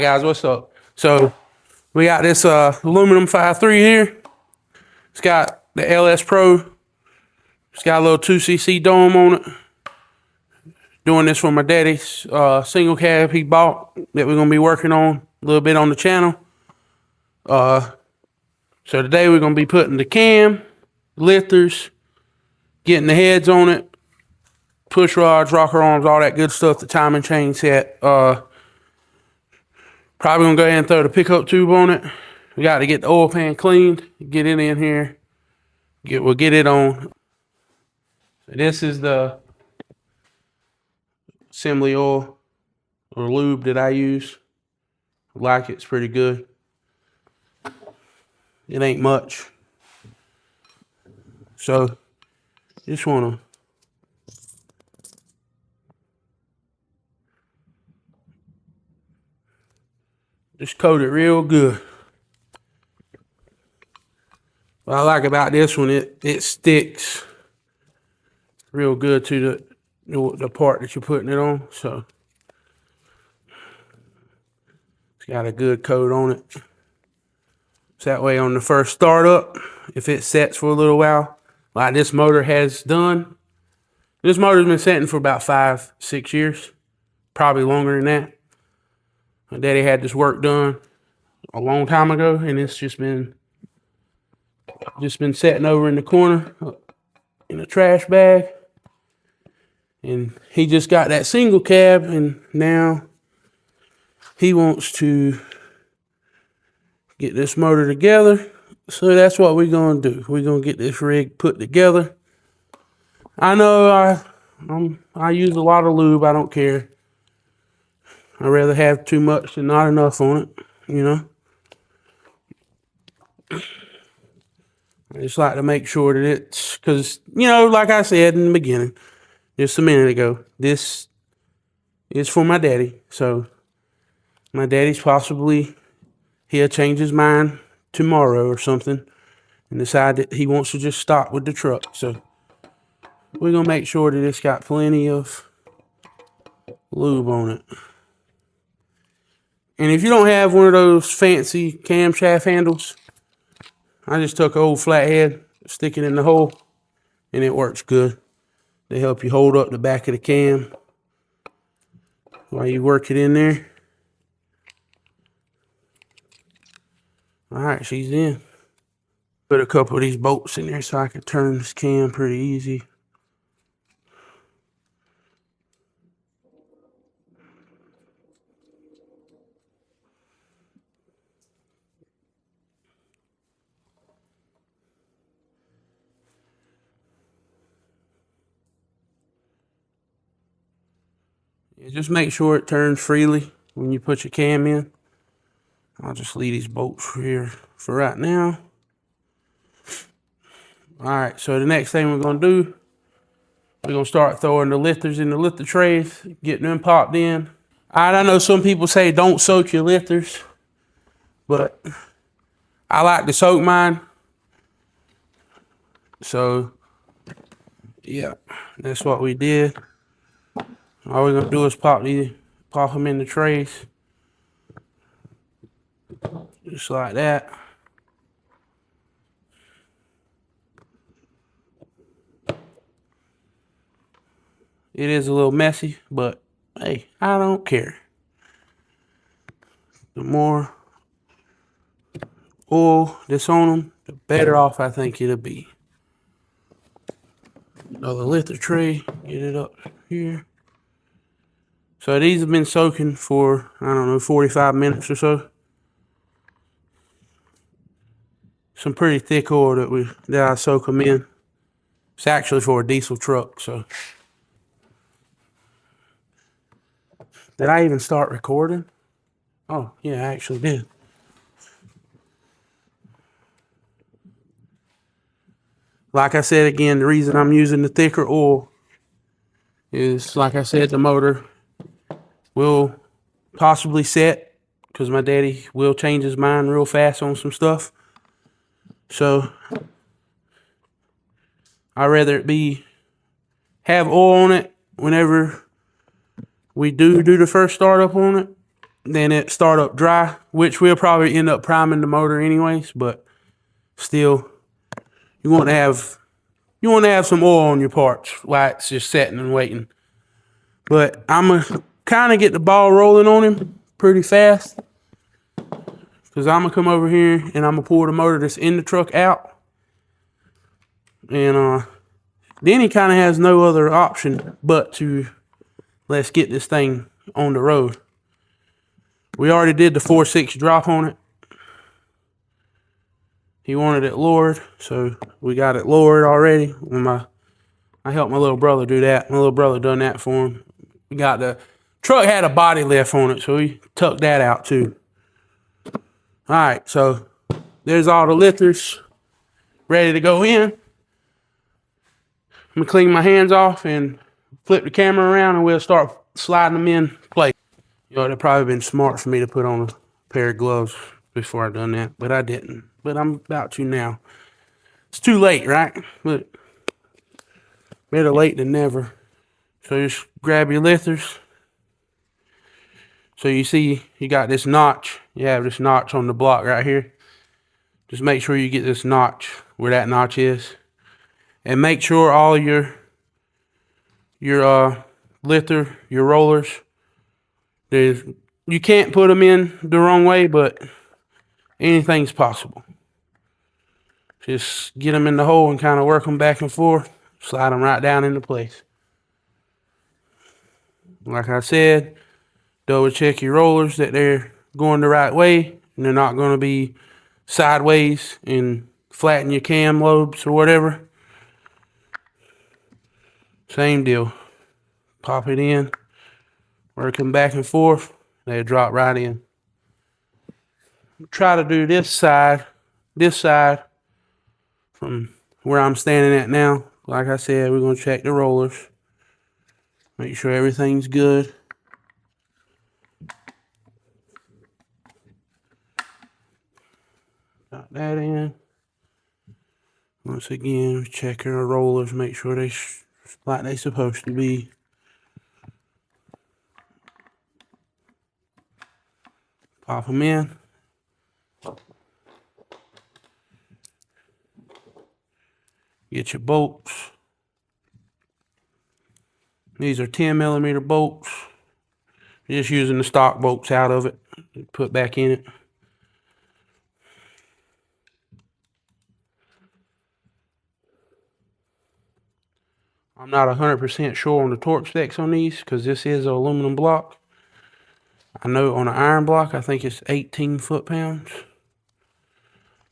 guys, what's up? So we got this aluminum 5.3 here. It's got the LS Pro. It's got a little 2cc dome on it. Doing this for my daddy's single cab he bought that we're gonna be working on a little bit on the channel. So today we're gonna be putting the cam, lifters, getting the heads on it, push rods, rocker arms, all that good stuff, the timing chain set. Probably gonna go ahead and throw the pickup tube on it. We got to get the oil pan cleaned, get it in here. We'll get it on. So this is the assembly oil or lube that I use. I like it, it's pretty good. It ain't much. So just wanna just coat it real good. What I like about this one, it sticks real good to the part that you're putting it on. So it's got a good coat on it. So that way on the first startup, if it sets for a little while, like this motor has done, this motor's been setting for about 5-6 years, probably longer than that. My daddy had this work done a long time ago, and it's just been sitting over in the corner in a trash bag. And he just got that single cab, and now he wants to get this motor together. So that's what we're gonna do. We're gonna get this rig put together. I know I use a lot of lube. I don't care. I'd rather have too much than not enough on it, you know. I just like to make sure that it's, because, you know, like I said in the beginning, just a minute ago, this is for my daddy. So my daddy's he'll change his mind tomorrow or something and decide that he wants to just stop with the truck. So we're going to make sure that it's got plenty of lube on it. And if you don't have one of those fancy camshaft handles, I just took an old flathead, stick it in the hole, and it works good. They help you hold up the back of the cam while you work it in there. All right, she's in. Put a couple of these bolts in there so I can turn this cam pretty easy. Just make sure it turns freely when you put your cam in. I'll just leave these bolts here for right now. All right, so the next thing we're gonna do, we're gonna start throwing the lifters in the lifter trays, getting them popped in. All right, I know some people say don't soak your lifters, but I like to soak mine. So yeah, that's what we did. All we're gonna do is pop them in the trays. Just like that. It is a little messy, but hey, I don't care. The more oil that's on them, the better off I think it'll be. Another lifter tray, get it up here. So these have been soaking for, I don't know, 45 minutes or so. Some pretty thick oil that I soak them in. It's actually for a diesel truck, so. Did I even start recording? Oh, yeah, I actually did. Like I said again, the reason I'm using the thicker oil is, like I said, the motor will possibly set because my daddy will change his mind real fast on some stuff. So I'd rather it have oil on it whenever we do the first startup on it, then it start up dry, which we'll probably end up priming the motor anyways, but still, you want to have some oil on your parts while it's just sitting and waiting. But I'm gonna kind of get the ball rolling on him pretty fast, because I'm gonna come over here and I'm gonna pull the motor that's in the truck out, and then he kind of has no other option but to let's get this thing on the road. We already did the 4.6 drop on it. He wanted it lowered, so we got it lowered already. I helped my little brother do that. My little brother done that for him. We got the truck had a body lift on it, so we tucked that out too. All right, so there's all the lifters ready to go in. I'm gonna clean my hands off and flip the camera around, and we'll start sliding them in place. You know, it'd probably been smart for me to put on a pair of gloves before I done that, but I didn't. But I'm about to now. It's too late, right? But better late than never. So just grab your lifters. So you see you got this notch. You have this notch on the block right here. Just make sure you get this notch where that notch is. And make sure all your lifter, your rollers, you can't put them in the wrong way, but anything's possible. Just get them in the hole and kind of work them back and forth. Slide them right down into place. Like I said, double check your rollers that they're going the right way and they're not going to be sideways and flatten your cam lobes or whatever. Same deal. Pop it in, work them back and forth, they drop right in. Try to do this side from where I'm standing at now. Like I said, we're going to check the rollers. Make sure everything's good. Got that in. Once again, checking our rollers, make sure they like they're supposed to be. Pop them in. Get your bolts. These are 10mm bolts. Just using the stock bolts out of it. Put back in it. I'm not 100% sure on the torque specs on these because this is an aluminum block. I know on an iron block, I think it's 18 foot-pounds.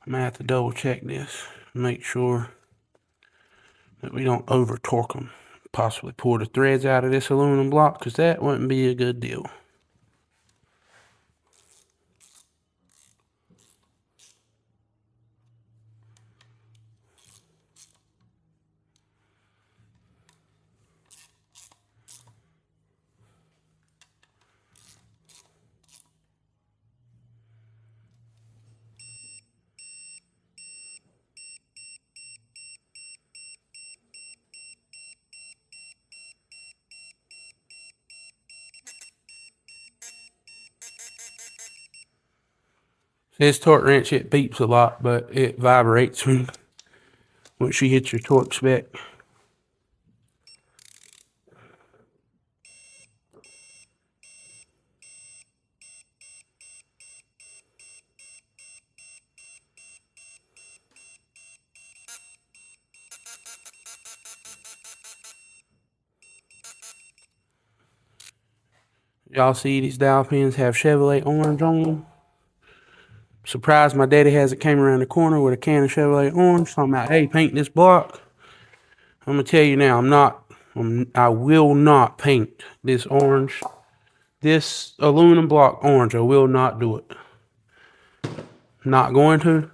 I'm gonna have to double check this. Make sure that we don't over torque them. Possibly pull the threads out of this aluminum block because that wouldn't be a good deal. This torque wrench, it beeps a lot, but it vibrates once you hit your torque spec. Y'all see these dowel pins have Chevrolet orange on them. Surprised my daddy hasn't came around the corner with a can of Chevrolet orange talking about, hey, paint this block. I'm gonna tell you now, I will not paint this orange, this aluminum block orange. I will not do it. Not going to.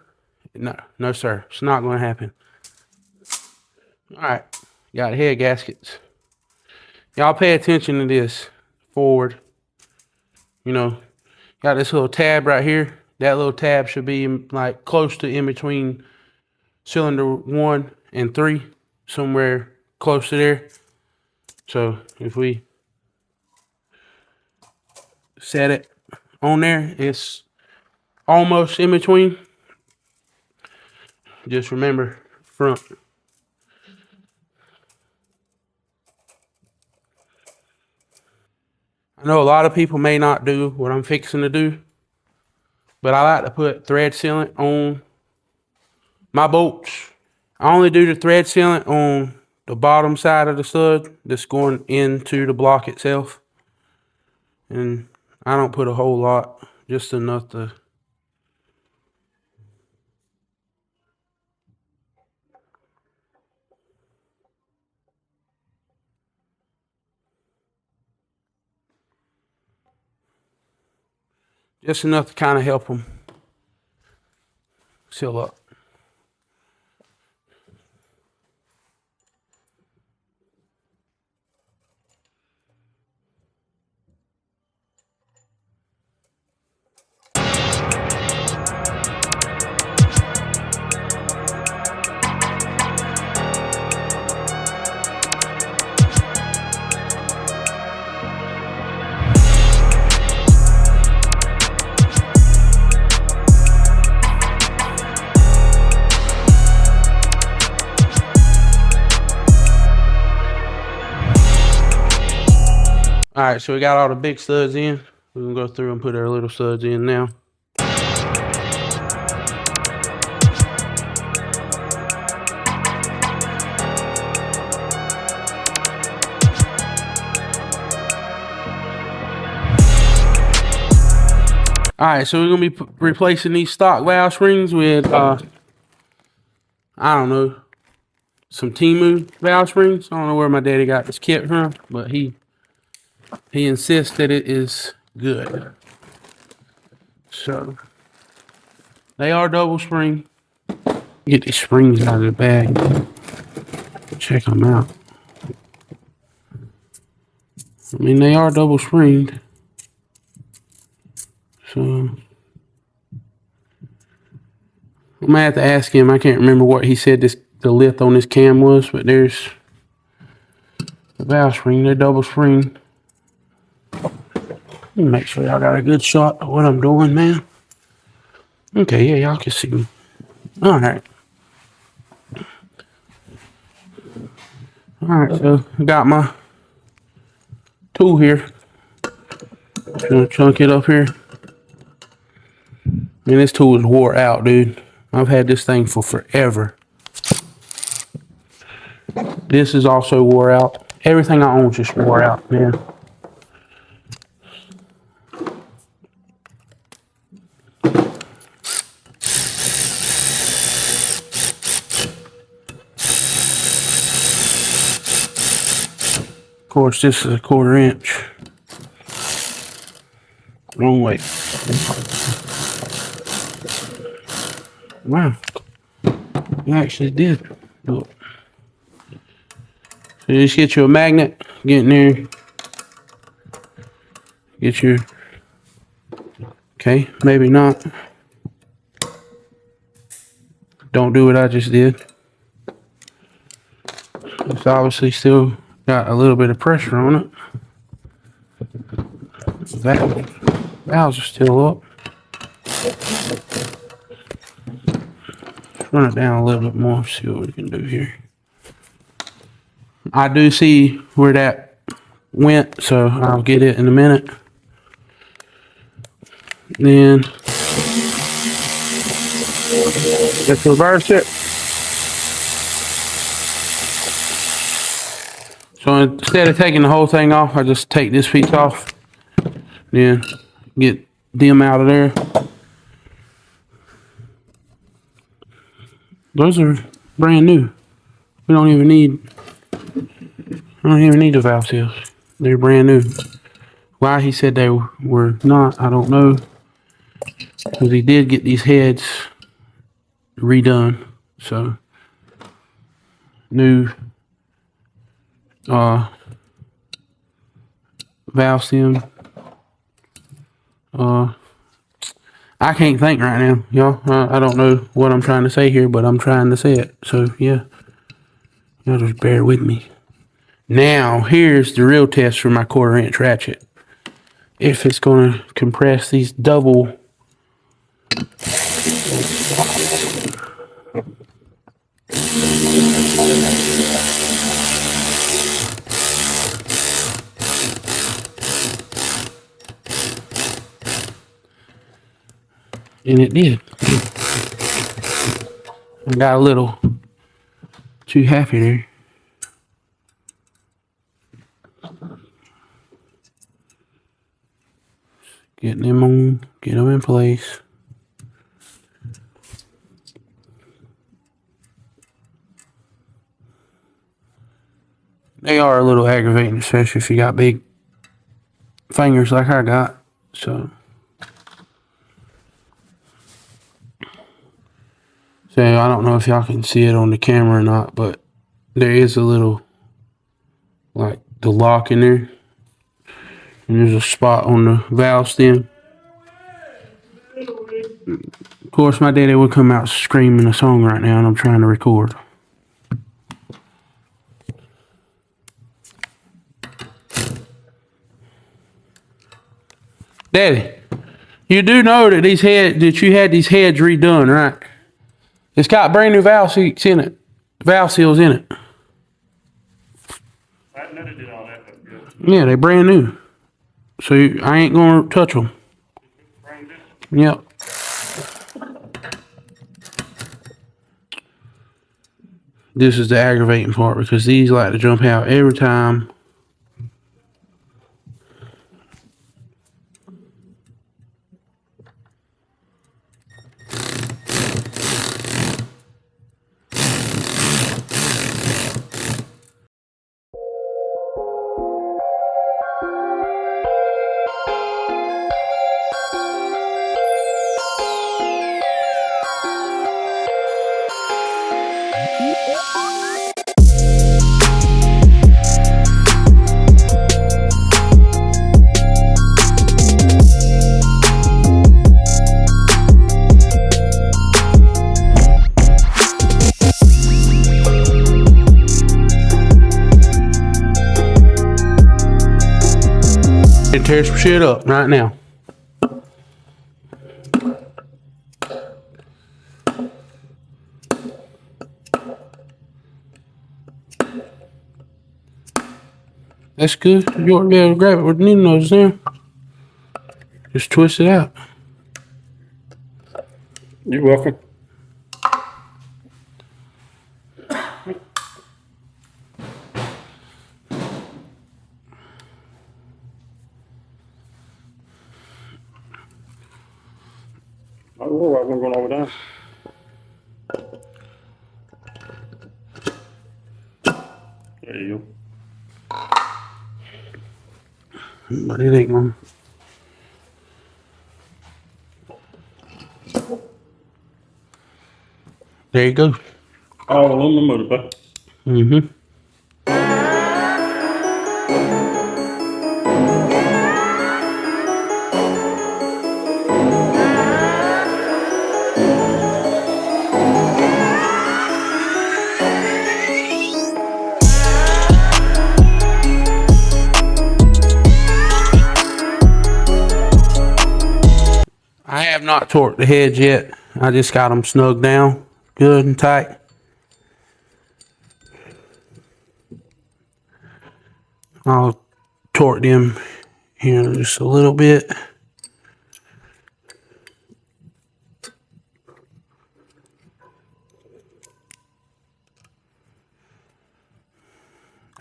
No sir, it's not going to happen. All right, got head gaskets. Y'all pay attention to this forward. You know, got this little tab right here. That little tab should be like close to in between cylinder 1 and 3, somewhere close to there. So if we set it on there. It's almost in between. Just remember front. I know a lot of people may not do what I'm fixing to do, but I like to put thread sealant on my bolts. I only do the thread sealant on the bottom side of the stud that's going into the block itself. And I don't put a whole lot, just enough to kind of help them seal up. All right, so we got all the big studs in. We're gonna go through and put our little studs in now. All right, so we're gonna be replacing these stock valve springs with, I don't know, some Timu valve springs. I don't know where my daddy got this kit from, but he insists that it is good. So they are double spring. Get these springs out of the bag. Check them out. I mean, they are double springed. So I'm gonna have to ask him. I can't remember what he said the lift on this cam was, but there's the valve spring. They're double springed. Make sure y'all got a good shot of what I'm doing, man. Okay, yeah, y'all can see me. All right. All right, so I got my tool here. Just gonna chunk it up here. Man, this tool is wore out, dude. I've had this thing for forever. This is also wore out. Everything I own is just wore out, man. Of course, this is a 1/4 inch. Wrong way. Wow. You actually did do it. So you just get you a magnet, get in there, get your, okay, maybe not. Don't do what I just did. It's obviously still got a little bit of pressure on it. Valves are still up. Let's run it down a little bit more, see what we can do here. I do see where that went, so I'll get it in a minute. Then let's reverse it. So instead of taking the whole thing off, I just take this piece off. Then get them out of there. Those are brand new. I don't even need the valve seals. They're brand new. Why he said they were not, I don't know. Because he did get these heads redone. So new valve stem. I can't think right now, y'all. I don't know what I'm trying to say here, but I'm trying to say it. So yeah, y'all just bear with me. Now here's the real test for my 1/4 inch ratchet. if it's going to compress these double. And it did. I got a little too happy there. Get them in place. They are a little aggravating, especially if you got big fingers like I got. So I don't know if y'all can see it on the camera or not, but there is a little, like, the lock in there. And there's a spot on the valve stem. Of course, my daddy would come out screaming a song right now, and I'm trying to record. Daddy, you do know that you had these heads redone, right? It's got brand new valve seats in it. Valve seals in it. I didn't know they did all that, but yeah, they brand new. So I ain't gonna touch them. brand new. Yep. This is the aggravating part because these like to jump out every time. And tear some shit up right now. That's good. You ought to be able to grab it with the needle nose there. Just twist it out. You're welcome. Oh, I'm going over there. There you go. But it ain't gonna. There you go. All aluminum motor, bud. Mm-hmm. I have not torqued the heads yet. I just got them snugged down good and tight. I'll torque them here just a little bit.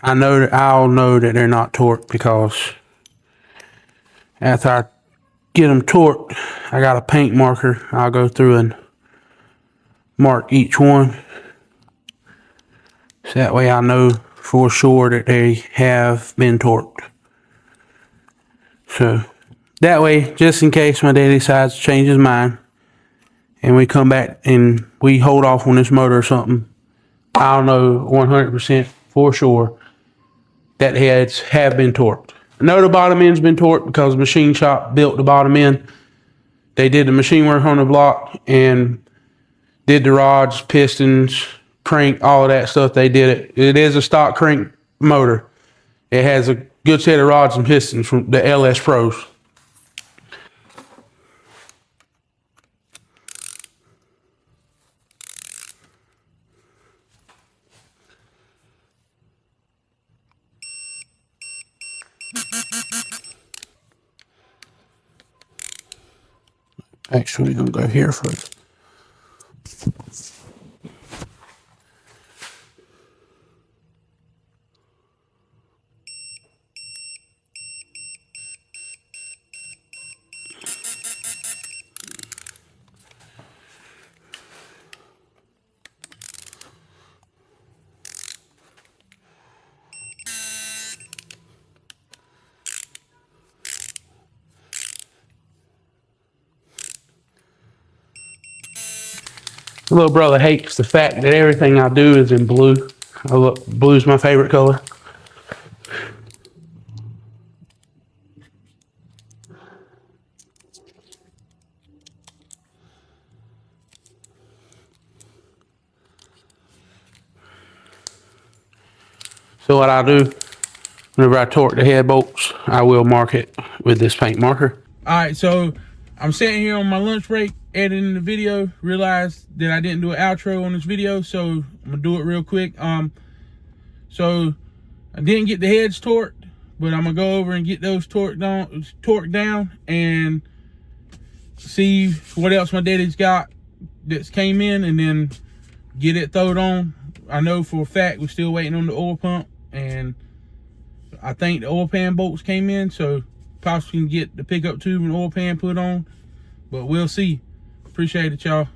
I'll know that they're not torqued because after I get them torqued, I got a paint marker. I'll go through and mark each one. So that way I know for sure that they have been torqued. So that way, just in case my daddy decides to change his mind and we come back and we hold off on this motor or something, I'll know 100% for sure that the heads have been torqued. I know the bottom end's been torqued because the machine shop built the bottom end. They did the machine work on the block and did the rods, pistons, crank, all of that stuff. They did it. It is a stock crank motor. It has a good set of rods and pistons from the LS Pros. Actually, gonna go here first. Little brother hates the fact that everything I do is in blue. Blue's my favorite color. So what I do, whenever I torque the head bolts, I will mark it with this paint marker. All right, so I'm sitting here on my lunch break editing the video. Realized that I didn't do an outro on this video, so I'm gonna do it real quick. So I didn't get the heads torqued, but I'm gonna go over and get those torqued down and see what else my daddy's got that's came in, and then get it thrown on. I know for a fact we're still waiting on the oil pump, and I think the oil pan bolts came in, so possibly can get the pickup tube and oil pan put on, but we'll see. Appreciate it, y'all.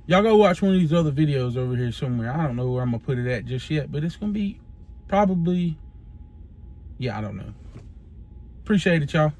Y'all go watch one of these other videos over here somewhere. I don't know where I'm gonna put it at just yet, but it's gonna be probably, yeah, I don't know. Appreciate it, y'all.